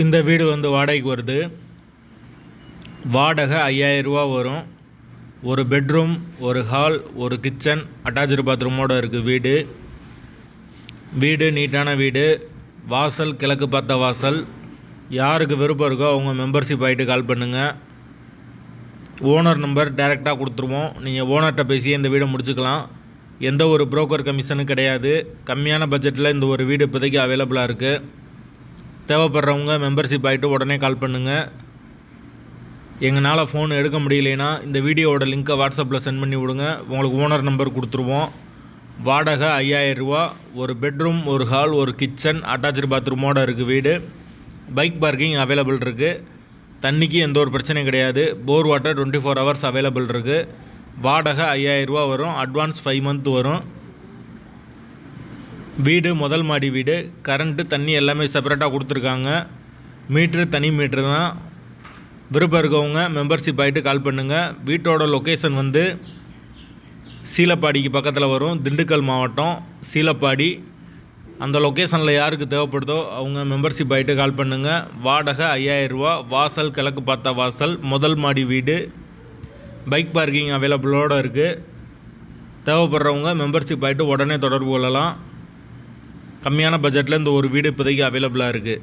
இந்த வீடு வந்து வாடகைக்கு வருது. வாடகை 5000 ரூபா வரும். ஒரு பெட்ரூம், ஒரு ஹால், ஒரு கிச்சன், அட்டாச்சு பாத்ரூமோடு இருக்குது வீடு நீட்டான வீடு. வாசல் கிழக்கு பார்த்த வாசல். யாருக்கு விருப்பம் இருக்கோ அவங்க மெம்பர்ஷிப் ஆகிட்டு கால் பண்ணுங்கள். ஓனர் நம்பர் டைரெக்டாக கொடுத்துருவோம். நீங்கள் ஓனர்கிட்ட பேசி இந்த வீடை முடிச்சுக்கலாம். எந்த ஒரு புரோக்கர் கமிஷனும் கிடையாது. கம்மியான பட்ஜெட்டில் இந்த ஒரு வீடு இப்போதைக்கு அவைலபிளாக இருக்குது. தேவைப்படுறவங்க மெம்பர்ஷிப் ஆகிட்டு உடனே கால் பண்ணுங்கள். எங்களால் ஃபோன் எடுக்க முடியலைன்னா இந்த வீடியோவோட லிங்க்கை வாட்ஸ்அப்பில் சென்ட் பண்ணி விடுங்க. உங்களுக்கு ஓனர் நம்பர் கொடுத்துருவோம். வாடகை 5000 ரூபா. ஒரு பெட்ரூம், ஒரு ஹால், ஒரு கிச்சன், அட்டாச்சு பாத்ரூமோடு இருக்குது வீடு. பைக் பார்க்கிங் அவைலபிள் இருக்குது. தண்ணிக்கு எந்த ஒரு பிரச்சனையும் கிடையாது. போர் வாட்டர் 24 ஹவர்ஸ் அவைலபிள் இருக்குது. வாடகை 5000 ரூபா வரும். அட்வான்ஸ் 5 மந்த் வரும். வீடு முதல் மாடி வீடு. கரண்ட்டு தண்ணி எல்லாமே செப்பரேட்டாக கொடுத்துருக்காங்க. மீட்ரு தனி மீட்ரு தான். விருப்பம் இருக்கவங்க மெம்பர்ஷிப் ஆகிட்டு கால் பண்ணுங்கள். வீட்டோட லொக்கேஷன் வந்து சீலப்பாடிக்கு பக்கத்தில் வரும். திண்டுக்கல் மாவட்டம் சீலப்பாடி. அந்த லொக்கேஷனில் யாருக்கு தேவைப்படுதோ அவங்க மெம்பர்ஷிப் ஆகிட்டு கால் பண்ணுங்கள். வாடகை 5000 ரூபா. வாசல் கிழக்கு பார்த்த வாசல். முதல் மாடி வீடு. பைக் பார்க்கிங் அவைலபிளோடு இருக்குது. தேவைப்படுறவங்க மெம்பர்ஷிப் ஆகிட்டு உடனே தொடர்பு கொள்ளலாம். கம்மியான பட்ஜெட்டில் இந்த ஒரு வீடு இப்போதைக்கு அவைலபிளாக இருக்குது.